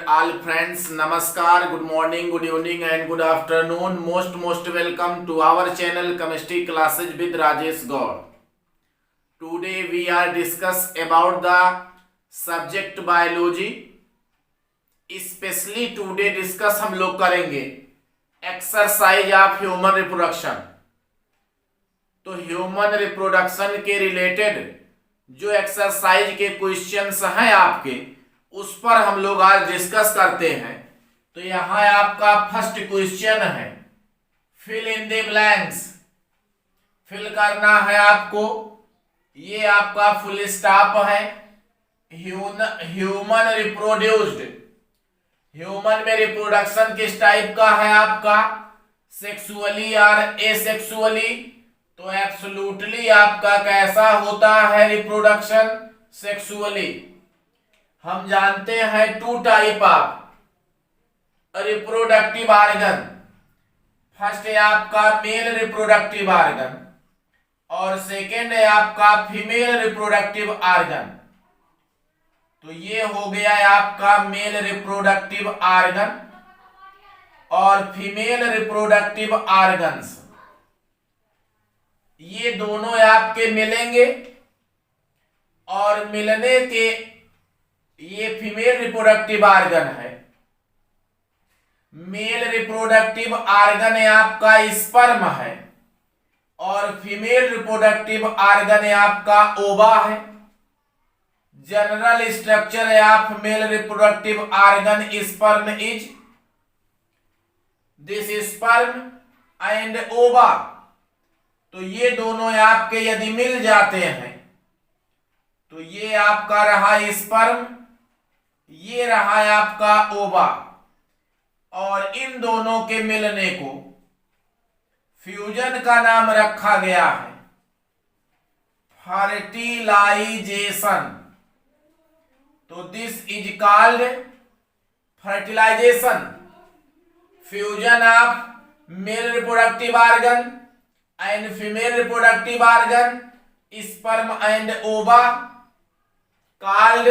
all friends. Namaskar, good morning, good evening and good afternoon. Most welcome to our channel Chemistry Classes with Rajesh Gaur. Today we are discuss about the subject biology. Especially today discuss हम लोग करेंगे exercise of human reproduction. तो human reproduction के related जो exercise के questions हैं आपके, उस पर हम लोग आज डिस्कस करते हैं। तो यहां आपका फर्स्ट क्वेश्चन है, fill in the blanks. Fill करना है आपको, ये आपका फुल स्टॉप है। ह्यूमन रिप्रोड्यूस्ड, ह्यूमन में रिप्रोडक्शन किस टाइप का है आपका, सेक्सुअली और एसेक्सुअली। तो एब्सोल्युटली आपका कैसा होता है रिप्रोडक्शन, सेक्सुअली। हम जानते हैं two type of reproductive organ. First है आपका मेल रिप्रोडक्टिव ऑर्गन और सेकेंड है आपका फीमेल रिप्रोडक्टिव ऑर्गन। तो ये हो गया है आपका मेल रिप्रोडक्टिव ऑर्गन और फीमेल रिप्रोडक्टिव ऑर्गन्स। ये दोनों आपके मिलेंगे और मिलने के ये फीमेल रिप्रोडक्टिव ऑर्गन है। मेल रिप्रोडक्टिव ऑर्गन है आपका स्पर्म है और फीमेल रिप्रोडक्टिव ऑर्गन है आपका ओवा है। जनरल स्ट्रक्चर है of male reproductive organ sperm is this sperm and ओवा। तो ये दोनों आपके यदि मिल जाते हैं तो ये आपका रहा स्पर्म, ये रहा आपका ओवा, और इन दोनों के मिलने को फ्यूजन का नाम रखा गया है फर्टिलाइजेशन। तो this is called fertilisation, fusion of male reproductive organ and female reproductive organ, sperm and ova, called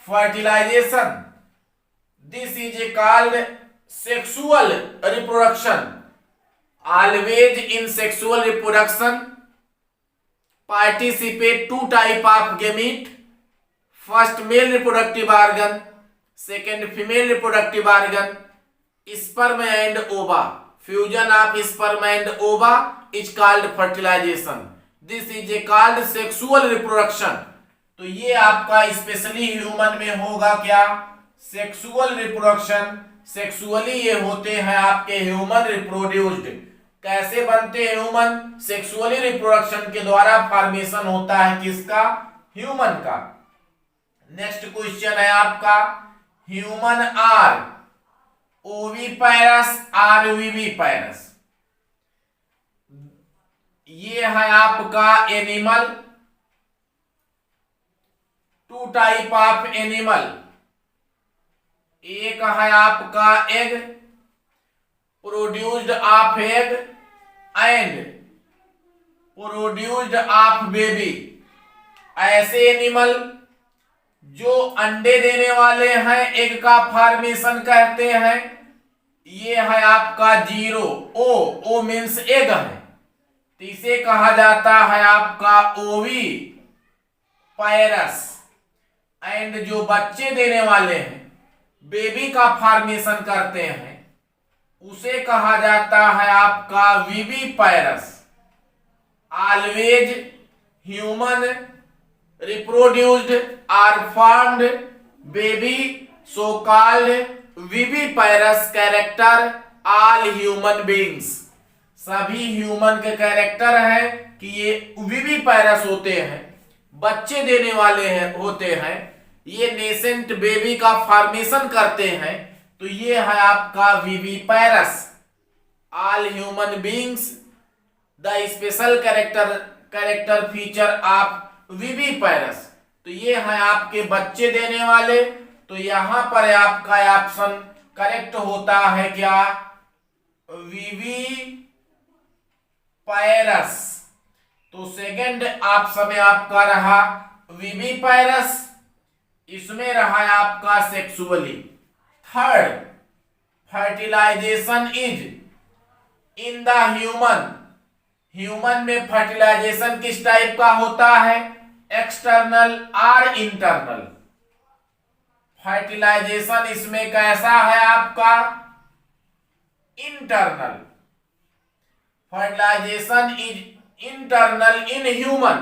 fertilization. This is called sexual reproduction. Always in sexual reproduction participate two type of gamete. First male reproductive organ, second female reproductive organ, sperm and ova. Fusion of sperm and ova is called fertilization. This is called sexual reproduction. तो ये आपका specially human में होगा क्या, sexual reproduction. Sexually ये होते हैं आपके ह्यूमन रिप्रोड्यूस्ड। कैसे बनते हैं ह्यूमन, सेक्सुअली रिप्रोडक्शन के द्वारा फॉर्मेशन होता है किसका, ह्यूमन का। नेक्स्ट क्वेश्चन है आपका, human are oviparous or viviparous. ये है आपका animal, two type of animal. एक है आपका egg, produced of egg and produced of baby. ऐसे एनिमल जो अंडे देने वाले हैं, एग का फॉर्मेशन कहते हैं। ये है आपका जीरो, ओ मीन्स एग है, तो इसे कहा जाता है आपका ओवी पायरस। एंड जो बच्चे देने वाले हैं, बेबी का फॉर्मेशन करते हैं, उसे कहा जाता है आपका viviparous. Always human reproduced are formed baby so called viviparous character all human beings. सभी ह्यूमन के कैरेक्टर है कि ये विविपायरस होते हैं, बच्चे देने वाले हैं होते हैं, ये नेसेंट बेबी का फॉर्मेशन करते हैं। तो ये है आपका viviparous. All human beings the special character feature of viviparous. तो ये है आपके बच्चे देने वाले। तो यहां पर आपका ऑप्शन करेक्ट होता है क्या, विविपायरस। तो सेकंड ऑप्शन में आपका रहा विविपायरस, इसमें रहा आपका sexually. Third, fertilization is in the human में फर्टिलाइजेशन किस टाइप का होता है, एक्सटर्नल और इंटरनल। फर्टिलाइजेशन इसमें कैसा है आपका, internal. Fertilization is internal in human.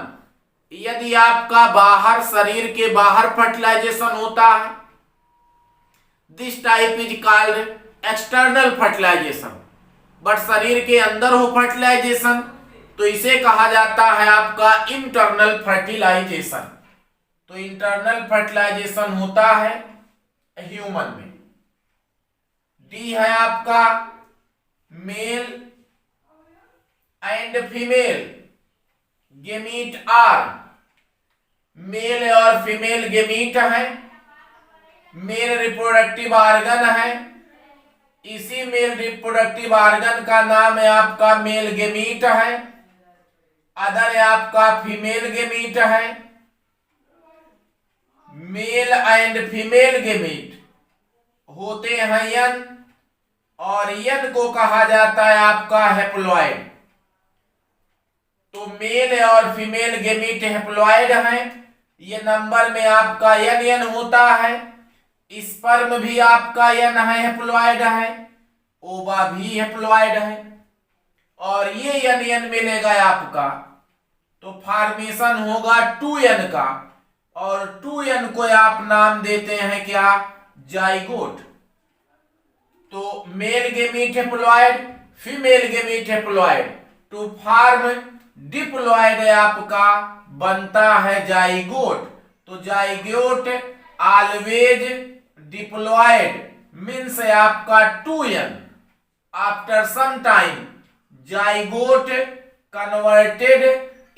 यदि आपका बाहर, शरीर के बाहर फर्टिलाइजेशन होता है, this type is called external fertilization. But शरीर के अंदर हो फर्टिलाइजेशन तो इसे कहा जाता है आपका इंटरनल फर्टिलाइजेशन। तो इंटरनल फर्टिलाइजेशन होता है ह्यूमन में। डी है आपका male and female gamete are. Male और फीमेल गेमीट है, मेल रिप्रोडक्टिव ऑर्गन है। इसी मेल रिप्रोडक्टिव ऑर्गन का नाम है आपका मेल गेमीट है, अदर है आपका फीमेल गेमीट है। मेल एंड फीमेल गेमीट होते हैं यन, और यन को कहा जाता है आपका हैप्लॉइड। तो मेल और फीमेल गेमीट हैप्लॉइड है। ये नंबर में आपका यन होता है। स्पर्म भी आपका यन है, हैप्लॉइड है। ओवा भी हैप्लॉइड है, और ये यन मिलेगा आपका, तो फॉर्मेशन होगा 2n का, और 2n को आप नाम देते हैं क्या, जाइगोट। तो male gamete haploid, female gamete haploid, to form diploid आपका बनता है जाइगोट। तो जाइगोट ऑलवेज डिप्लॉइड मीन्स आपका 2n। After some time zygote converted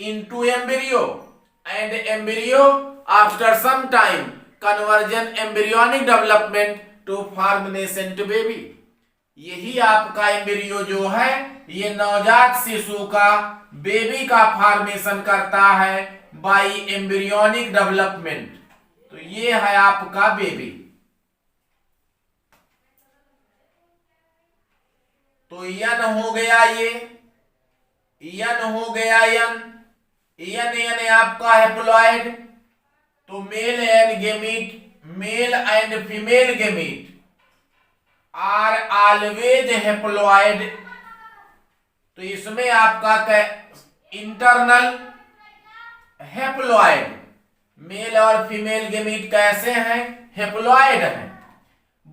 into embryo, and embryo after some time conversion embryonic development to form nascent baby. यही आपका embryo जो है ये नवजात शिशु का, बेबी का फॉर्मेशन करता है बाय एम्ब्रियोनिक डेवलपमेंट। तो ये है आपका बेबी। तो यन हो गया, ये यन हो गया, यन आपका हैप्लॉइड। तो male and gamete, male and female gamete are always haploid. तो इसमें आपका इंटरनल हैप्लॉइड, मेल और फीमेल गेमीट कैसे हैं, हैप्लॉइड है।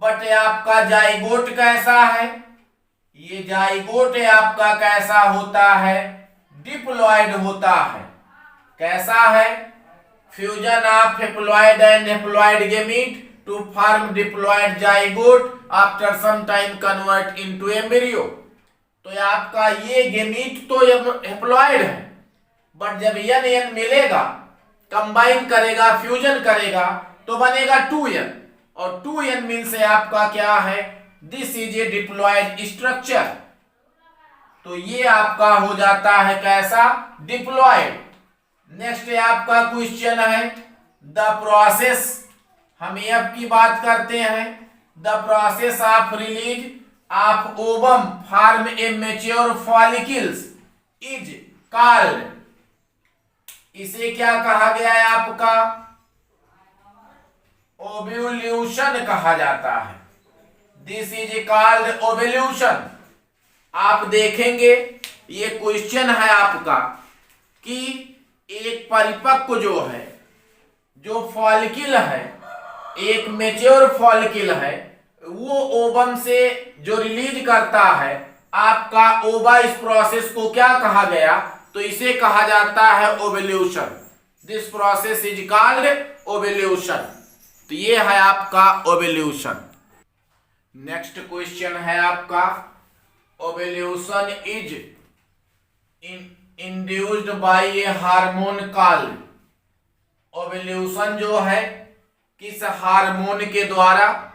बट आपका जाइगोट कैसा है, ये जाइगोट आपका कैसा होता है, डिप्लॉइड होता है। कैसा है, fusion of haploid and haploid gamete to form diploid zygote after some time convert into embryo. तो आपका ये गेमीट तो हैप्लॉइड है, बट जब यन मिलेगा, कंबाइन करेगा, फ्यूजन करेगा, तो बनेगा 2n, और 2n मीन्स आपका क्या है, this is A diploid structure. तो ये आपका हो जाता है कैसा, डिप्लॉइड। नेक्स्ट आपका क्वेश्चन है द प्रोसेस, हम एफ की बात करते हैं। The process of release of ovum form A mature follicles is called, इसे क्या कहा गया है आपका, ओव्यूल्यूशन कहा जाता है। This is called ovulation. आप देखेंगे ये क्वेश्चन है आपका कि एक परिपक्व जो है, जो फॉलिकल है, एक मैच्योर फॉलिकल है, वो ओवम से जो रिलीज करता है आपका ओवा, इस प्रोसेस को क्या कहा गया, तो इसे कहा जाता है ovulation. This process is called ovulation. तो ये है आपका ओव्यूल्यूशन। नेक्स्ट क्वेश्चन है आपका ovulation is induced by a hormone called, ovulation जो है किस हार्मोन के द्वारा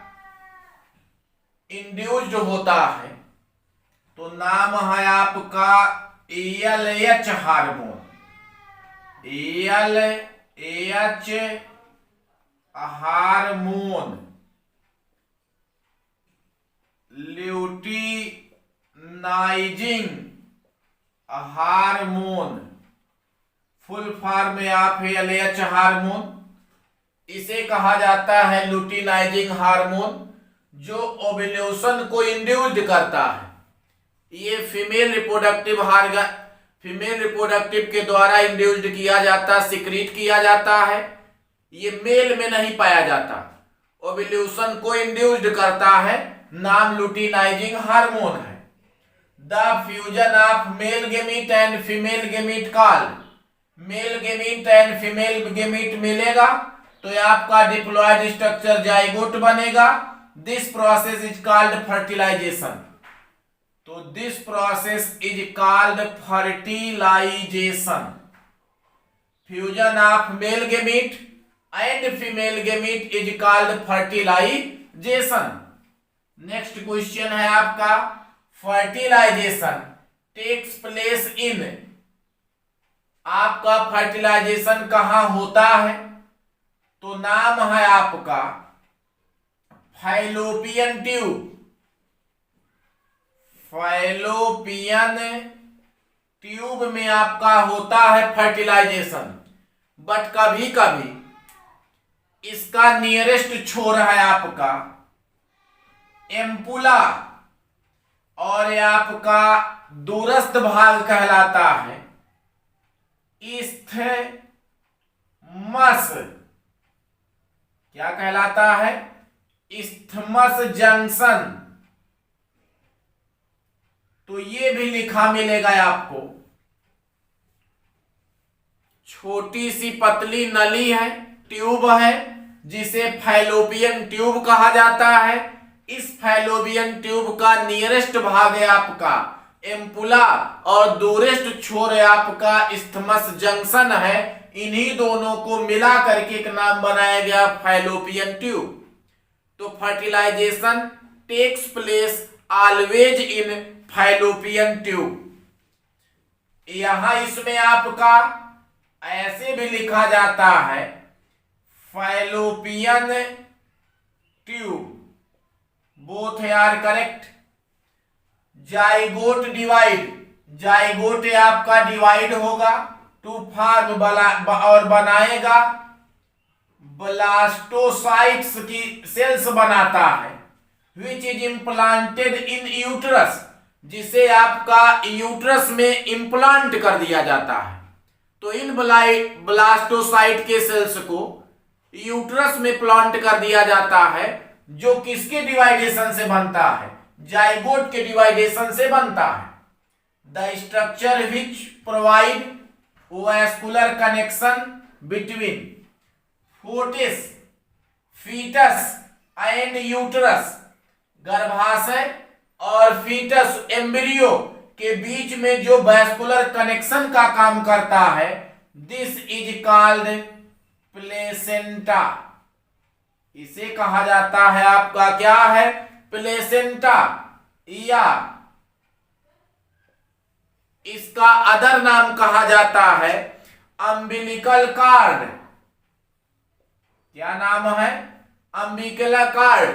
इंड्यूस्ड होता है, तो नाम है आपका ALH hormone. ALH hormone luteinizing hormone, full form में आप है LH हार्मोन, इसे कहा जाता है ल्यूटिनाइजिंग हार्मोन, जो ओव्यूलेशन को इंड्यूस्ड करता है। ये फीमेल रिप्रोडक्टिव के द्वारा इंड्यूस्ड किया जाता, सिक्रीट किया जाता है। ये मेल में नहीं पाया जाता, ओव्यूलेशन को इंड्यूस्ड करता है, नाम ल्यूटिनाइजिंग हार्मोन है। The fusion of male gamete and female gamete called, male gamete and female gamete मिलेगा तो ये आपका डिप्लॉयड स्ट्रक्चर जाइगोट बनेगा। This process is called fertilisation. तो this process is called fertilisation. Fusion of male gamete and female gamete is called fertilisation. Next question है आपका, fertilisation takes place इन, आपका fertilisation कहां होता है? तो नाम है आपका फैलोपियन ट्यूब। फैलोपियन ट्यूब में आपका होता है फर्टिलाइजेशन, बट कभी कभी इसका नियरेस्ट छोर है आपका एम्पुला, और ये आपका दूरस्थ भाग कहलाता है इस्थमस। क्या कहलाता है? Isthmus junction. तो ये भी लिखा मिलेगा आपको। छोटी सी पतली नली है, ट्यूब है, जिसे फैलोपियन ट्यूब कहा जाता है। इस फैलोपियन ट्यूब का नियरेस्ट भाग है आपका एम्पुला, और दूरेस्ट छोर है आपका इस्थमस जंक्शन है। इन्हीं दोनों को मिला करके एक नाम बनाया गया फैलोपियन ट्यूब। तो fertilization takes place always in fallopian tube. यहां इसमें आपका ऐसे भी लिखा जाता है fallopian tube, both are correct. Zygote divide, zygote आपका डिवाइड होगा टू फॉर्म और बनाएगा ब्लास्टोसाइट्स की सेल्स बनाता है, which is implanted in uterus, जिसे आपका यूट्रस में इम्प्लांट कर दिया जाता है। तो इन ब्लास्टोसाइट के सेल्स को यूट्रस में प्लांट कर दिया जाता है, जो किसके डिवाइडेशन से बनता है? जाइगोट के डिवाइडेशन से बनता है। The structure which provide vascular connection between foetus, foetus and uterus, गर्भाशय और फीटस एम्ब्रियो के बीच में जो वैस्कुलर कनेक्शन का काम करता है, दिस इज कॉल्ड प्लेसेंटा। इसे कहा जाता है आपका क्या है? प्लेसेंटा, या इसका अदर नाम कहा जाता है अम्बिलिकल कार्ड। क्या नाम है? अम्बिलिकल कार्ड,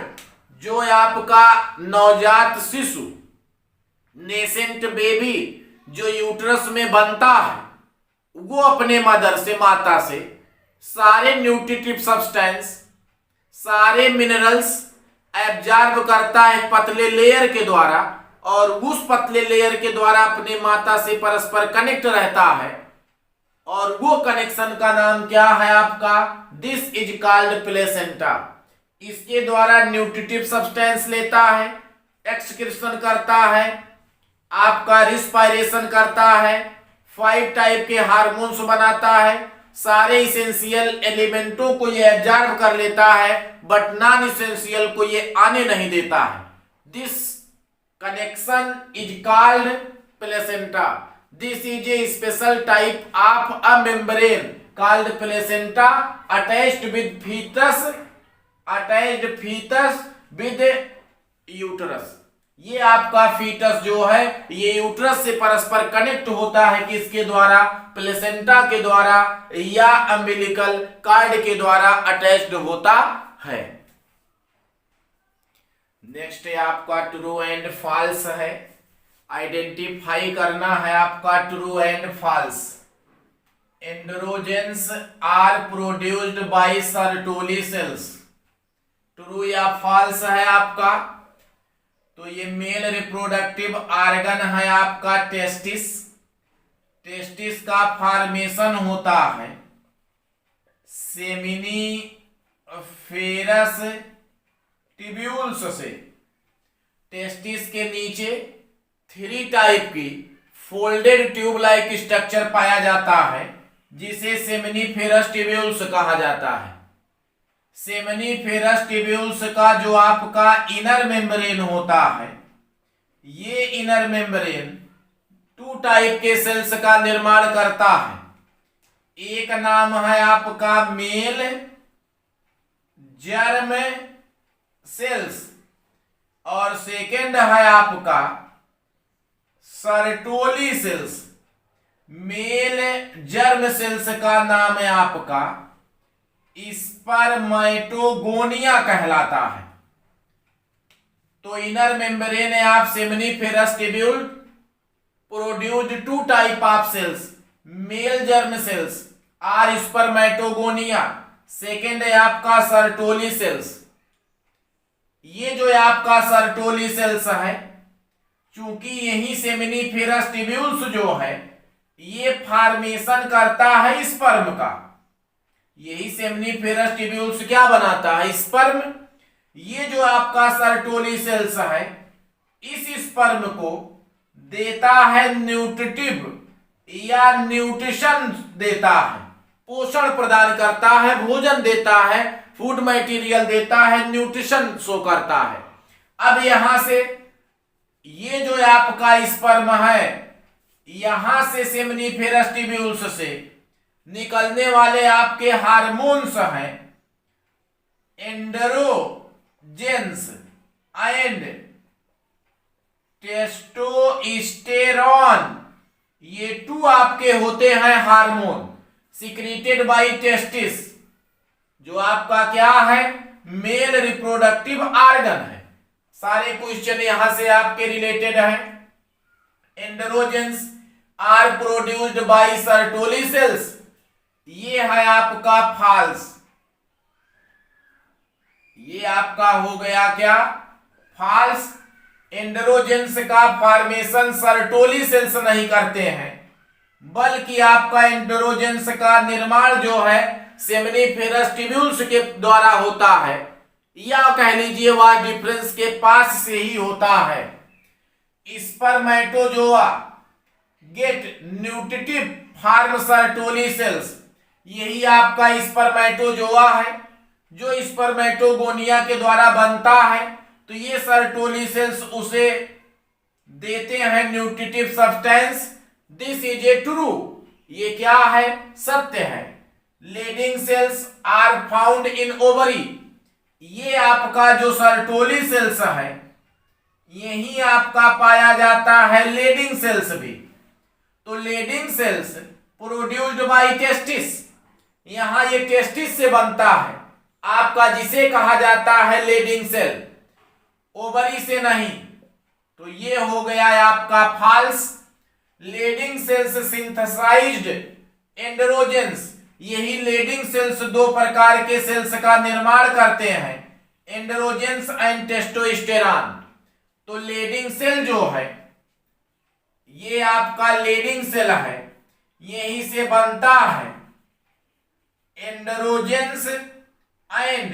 जो आपका नवजात शिशु, नेसेंट बेबी जो यूट्रस में बनता है, वो अपने मदर से, माता से सारे न्यूट्रिटिव सब्सटेंस, सारे मिनरल्स एब्जॉर्ब करता है पतले लेयर के द्वारा, और उस पतले लेयर के द्वारा अपने माता से परस्पर कनेक्ट रहता है, और वो कनेक्शन का नाम क्या है आपका? This is called placenta. इसके द्वारा न्यूट्रिटिव सब्सटेंस लेता है, एक्सक्रीशन करता है, आपका रिस्पायरेशन करता है, 5 टाइप के हार्मोन्स बनाता है, सारे इसेंशियल एलिमेंटों को ये एब्जॉर्ब कर लेता है, बट नॉन इसेंशियल को ये आने नहीं देता है। This connection is called placenta. This is a special type of a membrane called placenta attached with foetus with uterus. ये आपका फीटस जो है, ये यूट्रस से परस्पर कनेक्ट होता है किसके द्वारा? प्लेसेंटा के द्वारा, या अम्बिलिकल कार्ड के द्वारा अटैच्ड होता है। नेक्स्ट है आपका ट्रू एंड फॉल्स है। आइडेंटिफाई करना है आपका true and false. Androgens are produced by Sertoli cells. True या फॉल्स है आपका। तो ये मेल रिप्रोडक्टिव ऑर्गन है आपका टेस्टिस। टेस्टिस का फॉर्मेशन होता है सेमिनीफेरस ट्यूब्यूल्स से। टेस्टिस के नीचे 3 टाइप की फोल्डेड ट्यूब लाइक स्ट्रक्चर पाया जाता है जिसे सेमिनीफेरस ट्यूब्यूल्स कहा जाता है। सेमिनीफेरस ट्यूब्यूल्स का जो आपका इनर मेम्ब्रेन होता है, ये इनर मेम्ब्रेन 2 टाइप के सेल्स का निर्माण करता है। एक नाम है आपका मेल जर्म सेल्स और सेकेंड है आपका Sertoli cells. Male germ sales का नाम है आपका स्पर्मेटोगोनिया कहलाता है। तो इनर मेम्ब्रेन है आप seminiferous tubule produced 2 type of cells. Male germ cells are spermatogonia, second है आपका सर्टोली सेल्स। ये जो है आपका सर्टोली सेल्स है, चूंकि यही सेमिनीफेरस ट्यूब्यूल्स जो है ये फॉर्मेशन करता है स्पर्म का। यही सेमिनीफेरस ट्यूब्यूल्स क्या बनाता है? स्पर्म। ये जो आपका सर्टोली सेल्स है इस स्पर्म को देता है न्यूट्रिटिव या न्यूट्रिशन देता है, पोषण प्रदान करता है, भोजन देता है, फूड मटेरियल देता है, न्यूट्रिशन शो करता है। अब यहां से ये जो आपका स्पर्म है, यहां से सेमिनीफेरस ट्यूब्यूल्स से निकलने वाले आपके हार्मोन्स हैं एंड्रोजेंस एंड टेस्टोस्टेरोन। ये 2 आपके होते हैं हार्मोन सिक्रीटेड बाय टेस्टिस, जो आपका क्या है? मेल रिप्रोडक्टिव ऑर्गन है। सारे क्वेश्चन यहां से आपके रिलेटेड हैं। Androgens are produced by Sertoli cells, ये है आपका फॉल्स। ये आपका हो गया क्या? फॉल्स। एंड्रोजेंस का फॉर्मेशन सर्टोली सेल्स नहीं करते हैं, बल्कि आपका एंड्रोजेंस का निर्माण जो है सेमिनीफेरस ट्यूब्यूल्स के द्वारा होता है, या कह लीजिए वह डिफरेंस के पास से ही होता है। Spermatozoa get nutritive from Sertoli cells. यही आपका स्पर्मेटोजोआ है जो स्पर्मेटोगोनिया के द्वारा बनता है। तो ये सर्टोली सेल्स उसे देते हैं nutritive substance. This is a true, ये क्या है? सत्य है। Leydig cells are found in ovary. ये आपका जो सर्टोली सेल्स है यही आपका पाया जाता है लीडिंग सेल्स भी। तो Leydig cells produced by testis, यहां ये टेस्टिस से बनता है आपका, जिसे कहा जाता है लीडिंग सेल, ओवरी से नहीं। तो ये हो गया है आपका false. Leydig cells synthesized androgens. यही लीडिंग सेल्स 2 प्रकार के सेल्स का निर्माण करते हैं, एंड्रोजेंस एंड टेस्टोस्टेरॉन। तो लीडिंग सेल जो है ये आपका लीडिंग सेल है, यहीं से बनता है androgens and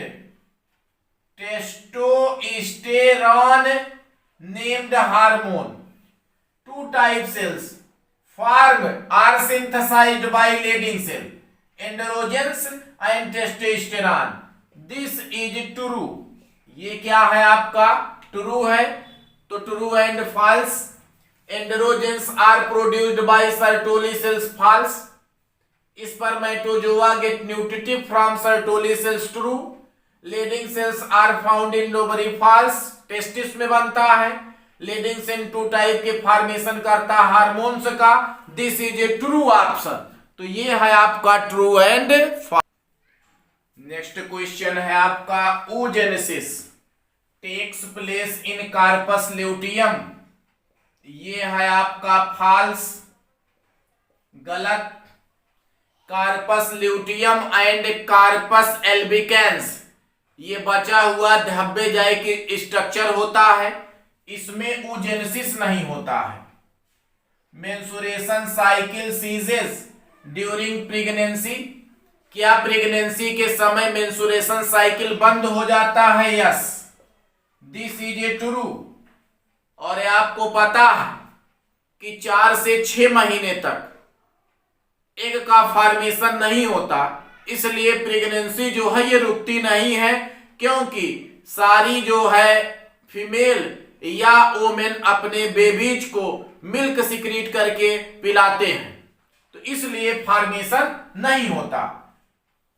testosterone named hormone. 2 type cells form are synthesized by leading cell, androgens and testosterone. This is true. ये क्या है आपका? ट्रू है। तो true and false. Androgens are produced by Sertoli cells, false. Spermatozoa get nutritive from Sertoli cells, true. Leydig cells are found in ovary, false. Testis में बनता है। Leydig cell 2 type के फॉर्मेशन करता है हार्मोन्स का। This is a true option. तो ये है आपका true and false. Next question है आपका oogenesis। Takes place in corpus luteum, ये है आपका फॉल्स, गलत। Corpus luteum and corpus albicans, ये बचा हुआ धब्बेजाइक स्ट्रक्चर होता है, इसमें oogenesis नहीं होता है। Menstruation cycle ceases during pregnancy, क्या प्रेगनेंसी के समय मेंसुरेशन साइकिल बंद हो जाता है? Yes, this is a true. और ये आपको पता है कि 4 से 6 महीने तक एग का फॉर्मेशन नहीं होता, इसलिए प्रेगनेंसी जो है ये रुकती नहीं है, क्योंकि सारी जो है फीमेल या वोमेन अपने बेबीज को मिल्क सिक्रीट करके पिलाते हैं, तो इसलिए फॉर्मेशन नहीं होता।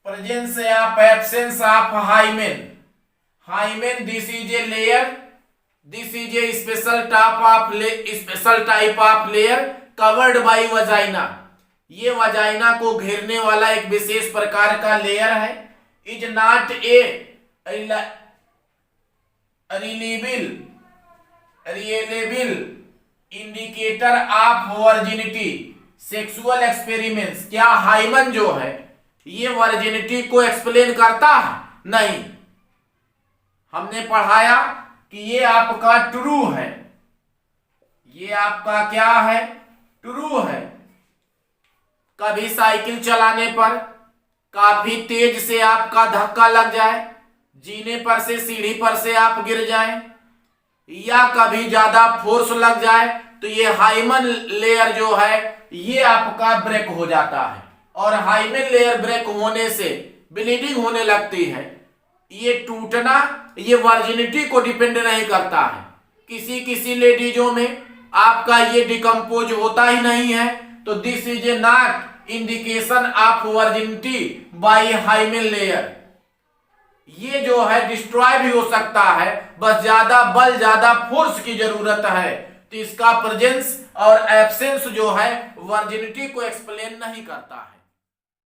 प्रेजेंस या absence of hymen, hymen this is a layer, this is a special type of layer covered by vagina, ये वजाइना को घेरने वाला एक विशेष प्रकार का लेयर है। Is not a reliable indicator of virginity sexual experiments, क्या हाइमन जो है ये वर्जिनिटी को एक्सप्लेन करता है? नहीं। हमने पढ़ाया कि ये आपका ट्रू है, ये आपका क्या है? ट्रू है। कभी साइकिल चलाने पर काफी तेज से आपका धक्का लग जाए, जीने पर से सीढ़ी पर से आप गिर जाएं, या कभी ज्यादा फोर्स लग जाए, तो ये हाइमन लेयर जो है ये आपका ब्रेक हो जाता है, और हाइमन लेयर ब्रेक होने से ब्लीडिंग होने लगती है। ये टूटना ये वर्जिनिटी को डिपेंड नहीं करता है, किसी किसी लेडीजों में आपका ये डिकम्पोज होता ही नहीं है, तो this is a not indication of virginity by hymen layer. ये जो है डिस्ट्रॉय भी हो सकता है, बस ज्यादा बल ज्यादा फोर्स की जरूरत है, तो इसका प्रेजेंस और एब्सेंस जो है वर्जिनिटी को एक्सप्लेन नहीं करता है।